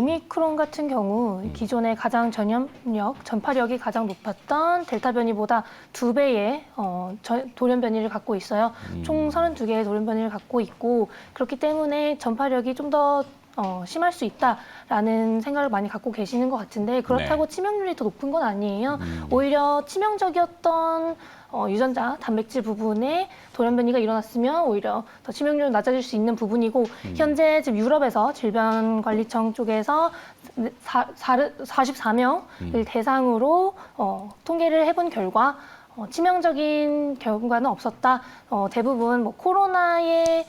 오미크론 같은 경우 기존에 가장 전염력, 전파력이 가장 높았던 델타 변이보다 2배의 돌연 변이를 갖고 있어요. 총 32개의 돌연 변이를 갖고 있고 그렇기 때문에 전파력이 좀 더 심할 수 있다라는 생각을 많이 갖고 계시는 것 같은데 그렇다고 네. 치명률이 더 높은 건 아니에요. 오히려 치명적이었던 유전자, 단백질 부분에 돌연 변이가 일어났으면 오히려 더 치명률이 낮아질 수 있는 부분이고 현재 지금 유럽에서 질병관리청 쪽에서 44명을 대상으로 통계를 해본 결과 치명적인 결과는 없었다. 대부분 뭐 코로나의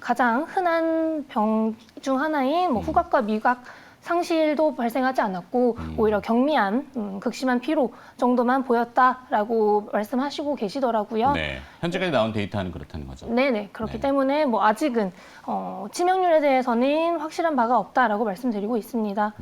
가장 흔한 병 중 하나인 뭐 후각과 미각 상실도 발생하지 않았고 오히려 경미한 극심한 피로 정도만 보였다라고 말씀하시고 계시더라고요. 네. 현재까지 나온 데이터는 그렇다는 거죠. 네네. 그렇기 네. 때문에 뭐 아직은 치명률에 대해서는 확실한 바가 없다라고 말씀드리고 있습니다.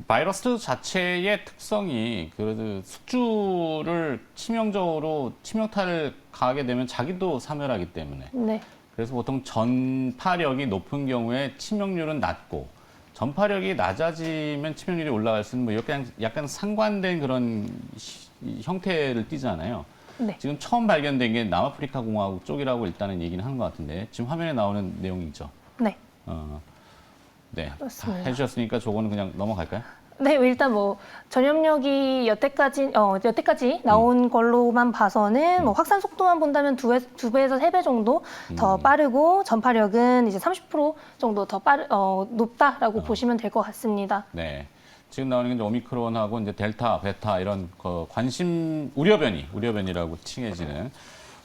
바이러스 자체의 특성이 그 숙주를 치명적으로 치명타를 가하게 되면 자기도 사멸하기 때문에 네. 그래서 보통 전파력이 높은 경우에 치명률은 낮고 전파력이 낮아지면 치명률이 올라갈 수 있는 뭐 이렇게 약간 상관된 그런 형태를 띠잖아요. 네. 지금 처음 발견된 게 남아프리카 공화국 쪽이라고 일단은 얘기는 하는 것 같은데 지금 화면에 나오는 내용이죠. 네. 네. 그렇습니다. 해주셨으니까 저거는 그냥 넘어갈까요? 네, 일단 뭐 전염력이 여태까지 나온 걸로만 봐서는 뭐 확산 속도만 본다면 두 배에서 3배 정도 더 빠르고 전파력은 이제 30% 정도 더 높다라고 보시면 될 것 같습니다. 네. 지금 나오는 게 이제 오미크론하고 이제 델타, 베타 이런 우려 변이라고 칭해지는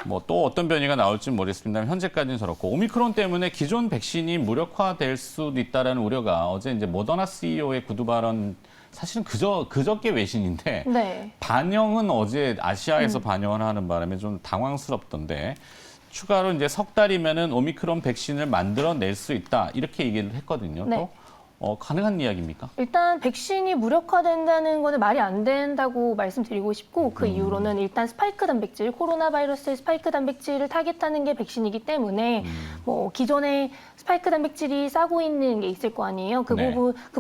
뭐 또 어떤 변이가 나올지는 모르겠습니다만 현재까지는 저렇고 오미크론 때문에 기존 백신이 무력화될 수도 있다라는 우려가 어제 이제 모더나 CEO의 구두 발언 사실은 그저께 외신인데 네. 반영은 어제 아시아에서 반영을 하는 바람에 좀 당황스럽던데 추가로 이제 석 달이면은 오미크론 백신을 만들어낼 수 있다 이렇게 얘기를 했거든요. 네. 또 가능한 이야기입니까? 일단 백신이 무력화된다는 거는 말이 안 된다고 말씀드리고 싶고 그 이유로는 일단 스파이크 단백질, 코로나 바이러스의 스파이크 단백질을 타겟하는 게 백신이기 때문에 뭐 기존에 스파이크 단백질이 싸고 있는 게 있을 거 아니에요. 그 네.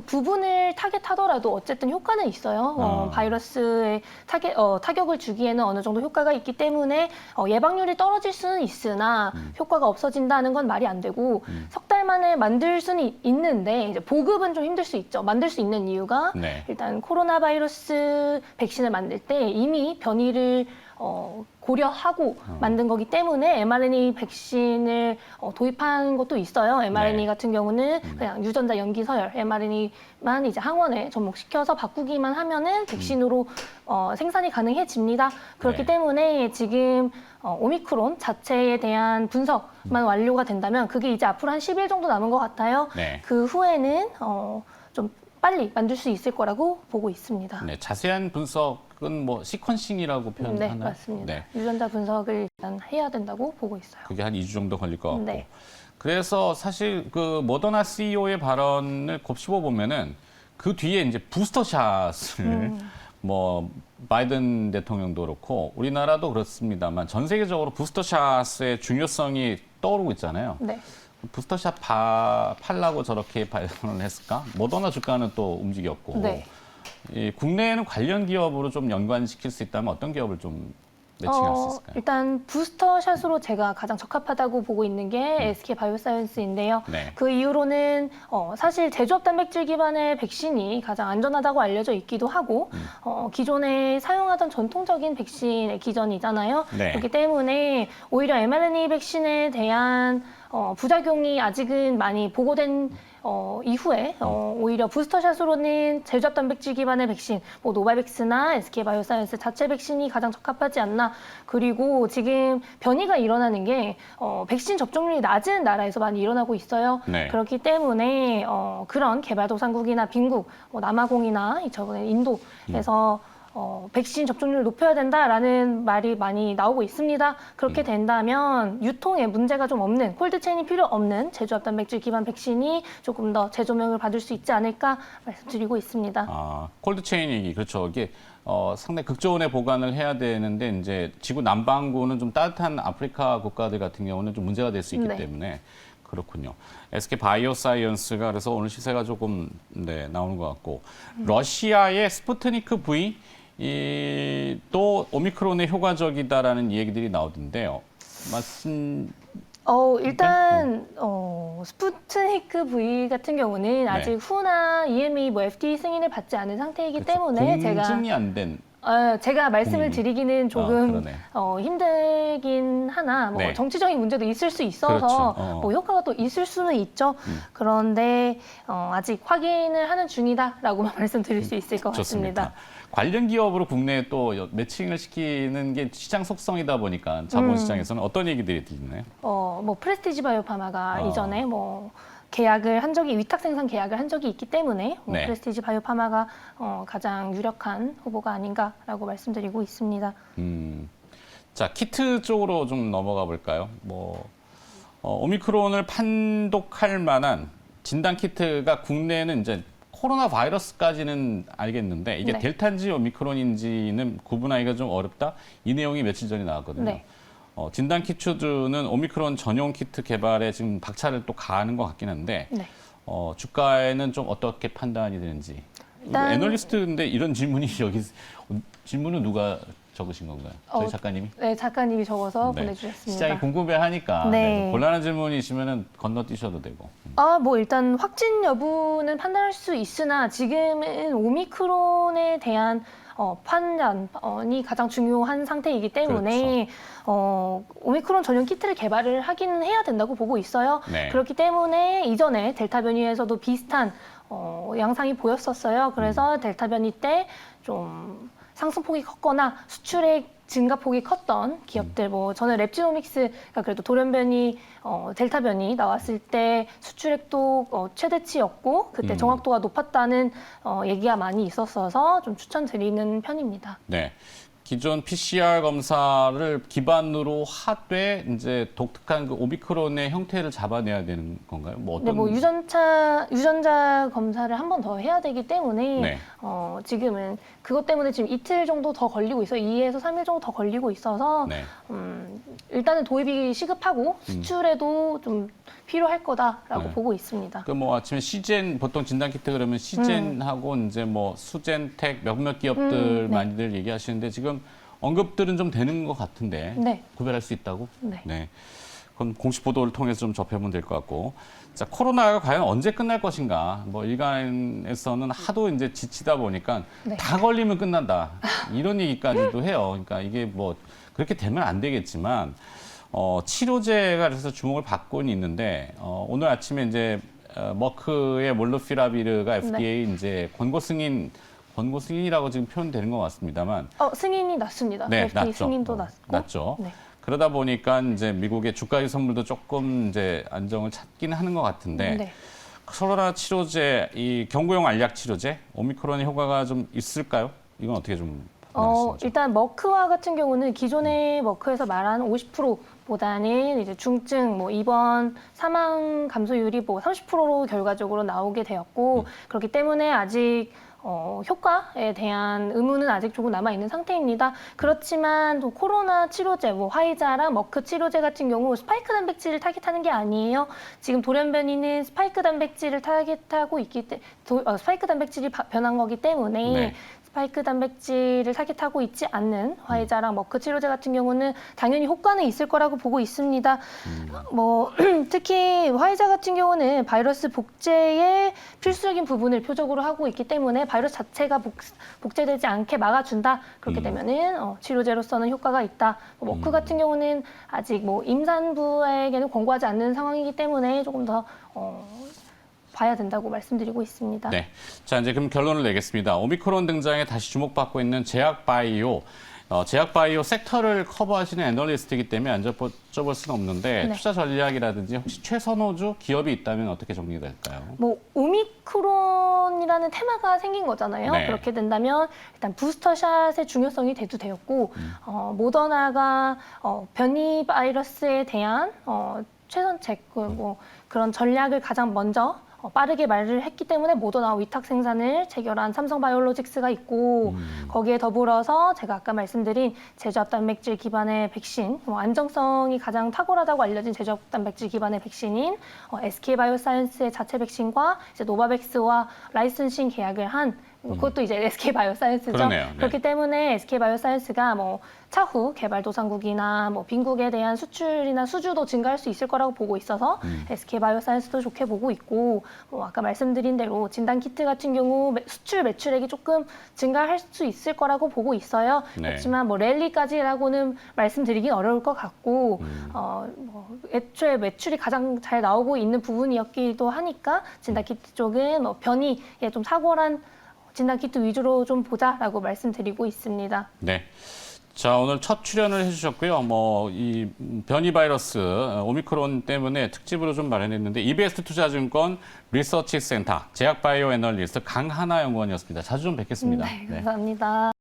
부분을 타겟하더라도 어쨌든 효과는 있어요. 바이러스에 타격을 주기에는 어느 정도 효과가 있기 때문에 예방률이 떨어질 수는 있으나 효과가 없어진다는 건 말이 안 되고 석 달 만에 만들 수는 있는데 이제 보급은 좀 힘들 수 있죠. 만들 수 있는 이유가 네. 일단 코로나 바이러스 백신을 만들 때 이미 변이를 고려하고 만든 거기 때문에 mRNA 백신을 도입한 것도 있어요. mRNA 네. 같은 경우는 그냥 유전자 염기 서열 mRNA만 이제 항원에 접목시켜서 바꾸기만 하면은 백신으로 생산이 가능해집니다. 그렇기 네. 때문에 지금 오미크론 자체에 대한 분석만 완료가 된다면 그게 이제 앞으로 한 10일 정도 남은 것 같아요. 네. 그 후에는 좀 빨리 만들 수 있을 거라고 보고 있습니다. 네, 자세한 분석은 뭐 시퀀싱이라고 표현하나요? 네, 맞습니다. 네. 유전자 분석을 일단 해야 된다고 보고 있어요. 그게 한 2주 정도 걸릴 것 같고. 네. 그래서 사실 그 모더나 CEO의 발언을 곱씹어 보면은 그 뒤에 이제 부스터샷을 뭐 바이든 대통령도 그렇고 우리나라도 그렇습니다만 전 세계적으로 부스터샷의 중요성이 떠오르고 있잖아요. 네. 부스터샷 팔라고 저렇게 발언을 했을까? 모더나 주가는 또 움직였고. 네. 국내에는 관련 기업으로 좀 연관시킬 수 있다면 어떤 기업을 좀 매칭할 수 있을까요? 일단 부스터샷으로 제가 가장 적합하다고 보고 있는 게 SK 바이오사이언스인데요. 네. 그 이유로는 사실 제조업 단백질 기반의 백신이 가장 안전하다고 알려져 있기도 하고 기존에 사용하던 전통적인 백신의 기전이잖아요. 네. 그렇기 때문에 오히려 mRNA 백신에 대한 부작용이 아직은 많이 보고된 이후에 오히려 부스터샷으로는 제조업 단백질 기반의 백신, 뭐 노바백스나 SK 바이오사이언스 자체 백신이 가장 적합하지 않나. 그리고 지금 변이가 일어나는 게 백신 접종률이 낮은 나라에서 많이 일어나고 있어요. 네. 그렇기 때문에 그런 개발도상국이나 빈국, 남아공이나 저번에 인도에서 백신 접종률을 높여야 된다라는 말이 많이 나오고 있습니다. 그렇게 된다면 유통에 문제가 좀 없는 콜드체인이 필요 없는 제조업 단백질 기반 백신이 조금 더 재조명을 받을 수 있지 않을까 말씀드리고 있습니다. 콜드체인이 그렇죠. 이게 상당히 극저온에 보관을 해야 되는데 이제 지구 남반구는 좀 따뜻한 아프리카 국가들 같은 경우는 좀 문제가 될 수 있기 네. 때문에 그렇군요. SK 바이오사이언스가 그래서 오늘 시세가 조금 나오는 것 같고 러시아의 스푸트니크 V 또 오미크론에 효과적이다라는 얘기들이 나오던데요. 맞습? 일단 스푸트니크 V 같은 경우는 아직 후나 EMA 뭐 FDA 승인을 받지 않은 상태이기 때문에 공증이 안 된. 제가 말씀을 드리기는 조금 그러네. 힘들긴 하나 뭐 네. 정치적인 문제도 있을 수 있어서 그렇죠. 뭐 효과가 또 있을 수는 있죠. 그런데 아직 확인을 하는 중이다라고만 말씀드릴 수 있을 것 좋습니다. 같습니다. 관련 기업으로 국내에 또 매칭을 시키는 게 시장 속성이다 보니까 자본시장에서는 어떤 얘기들이 들리나요? 뭐 프레스티지 바이오파마가 어. 이전에 뭐 계약을 한 적이 위탁 생산 계약을 한 적이 있기 때문에 네. 프레스티지 바이오파마가 가장 유력한 후보가 아닌가라고 말씀드리고 있습니다. 자, 키트 쪽으로 좀 넘어가 볼까요? 오미크론을 판독할 만한 진단 키트가 국내에는 이제 코로나 바이러스까지는 알겠는데 이게 네. 델타인지 오미크론인지는 구분하기가 좀 어렵다. 이 내용이 며칠 전에 나왔거든요. 네. 진단 키트주는 오미크론 전용 키트 개발에 지금 박차를 또 가하는 것 같긴 한데 네. 주가에는 좀 어떻게 판단이 되는지. 일단- 애널리스트인데 이런 질문이 여기 질문은 누가 적으신 건가요? 저희 작가님이? 네, 작가님이 적어서 네. 보내주셨습니다. 시장이 궁금해하니까 네. 곤란한 질문이 있으면 건너뛰셔도 되고. 뭐 일단 확진 여부는 판단할 수 있으나 지금은 오미크론에 대한 판단이 가장 중요한 상태이기 때문에 오미크론 전용 키트를 개발을 하기는 해야 된다고 보고 있어요. 네. 그렇기 때문에 이전에 델타 변이에서도 비슷한 양상이 보였었어요. 그래서 델타 변이 때 좀 상승폭이 컸거나 수출액 증가폭이 컸던 기업들, 저는 랩지노믹스가 그래도 돌연 변이, 델타 변이 나왔을 때 수출액도 최대치였고 그때 정확도가 높았다는 얘기가 많이 있었어서 좀 추천드리는 편입니다. 네. 기존 PCR 검사를 기반으로 하되 이제 독특한 그 오미크론의 형태를 잡아내야 되는 건가요? 근데 유전자 검사를 한 번 더 해야 되기 때문에 네. 지금은 그것 때문에 지금 이틀 정도 더 걸리고 있어요. 2에서 3일 정도 더 걸리고 있어서 네. 일단은 도입이 시급하고 수출에도 좀 필요할 거다라고 네. 보고 있습니다. 아침에 시젠 보통 진단 키트 그러면 시젠하고 이제 수젠텍 몇몇 기업들 네. 많이들 얘기하시는데 지금 언급들은 좀 되는 것 같은데 네. 구별할 수 있다고? 네. 그건 공식 보도를 통해서 좀 접해보면 될 것 같고. 자, 코로나가 과연 언제 끝날 것인가? 일간에서는 하도 이제 지치다 보니까 네. 다 걸리면 끝난다. 이런 얘기까지도 해요. 그러니까 이게 그렇게 되면 안 되겠지만, 치료제가 그래서 주목을 받고는 있는데, 오늘 아침에 이제 머크의 몰누피라비르가 FDA 이제 권고 승인이라고 지금 표현되는 것 같습니다.만 승인이 났습니다. 네, FDA 났죠. 승인도 났고. 났죠. 네. 그러다 보니까 이제 미국의 주가 선물도 조금 이제 안정을 찾긴 하는 것 같은데 네. 코로나 치료제, 이 경구용 알약 치료제 오미크론의 효과가 좀 있을까요? 이건 어떻게 좀 판단하시는지? 일단 머크와 같은 경우는 기존의 머크에서 말한 50%보다는 이제 중증, 입원, 사망 감소율이 30%로 결과적으로 나오게 되었고 그렇기 때문에 아직 효과에 대한 의문은 아직 조금 남아있는 상태입니다. 그렇지만 또 코로나 치료제, 화이자랑 머크 치료제 같은 경우 스파이크 단백질을 타깃하는 게 아니에요. 지금 돌연변이는 스파이크 단백질을 타깃하고 스파이크 단백질이 변한 거기 때문에 네. 스파이크 단백질을 타깃하고 있지 않는 화이자랑 머크 치료제 같은 경우는 당연히 효과는 있을 거라고 보고 있습니다. 특히 화이자 같은 경우는 바이러스 복제의 필수적인 부분을 표적으로 하고 있기 때문에 바이러스 자체가 복제되지 않게 막아준다. 그렇게 되면은 치료제로서는 효과가 있다. 머크 같은 경우는 아직 임산부에게는 권고하지 않는 상황이기 때문에 조금 더 봐야 된다고 말씀드리고 있습니다. 네. 자, 이제 그럼 결론을 내겠습니다. 오미크론 등장에 다시 주목받고 있는 제약바이오. 제약바이오 섹터를 커버하시는 애널리스트이기 때문에 안 여쭤볼 수는 없는데 네. 투자 전략이라든지 혹시 최선호주 기업이 있다면 어떻게 정리될까요? 오미크론이라는 테마가 생긴 거잖아요. 네. 그렇게 된다면 일단 부스터샷의 중요성이 대두되었고 모더나가 변이 바이러스에 대한 최선책 그런 전략을 가장 먼저 빠르게 말을 했기 때문에 모더나와 위탁 생산을 체결한 삼성바이오로직스가 있고 거기에 더불어서 제가 아까 말씀드린 제조합 단백질 기반의 백신, 안정성이 가장 탁월하다고 알려진 제조합 단백질 기반의 백신인 SK바이오사이언스의 자체 백신과 이제 노바백스와 라이선싱 계약을 한 그것도 이제 SK바이오사이언스죠. 그러네요. 네. 그렇기 때문에 SK바이오사이언스가 뭐 차후 개발도상국이나 뭐 빈국에 대한 수출이나 수주도 증가할 수 있을 거라고 보고 있어서 SK바이오사이언스도 좋게 보고 있고 아까 말씀드린 대로 진단키트 같은 경우 수출 매출액이 조금 증가할 수 있을 거라고 보고 있어요. 네. 그렇지만 뭐 랠리까지라고는 말씀드리긴 어려울 것 같고 뭐 애초에 매출이 가장 잘 나오고 있는 부분이었기도 하니까 진단키트 쪽은 뭐 변이에 좀 탁월한 진단키트 위주로 좀 보자라고 말씀드리고 있습니다. 네. 자, 오늘 첫 출연을 해주셨고요. 뭐, 이 변이 바이러스, 오미크론 때문에 특집으로 좀 마련했는데, 이베스트 투자증권 리서치 센터 제약바이오 애널리스트 강하나 연구원이었습니다. 자주 좀 뵙겠습니다. 네, 감사합니다.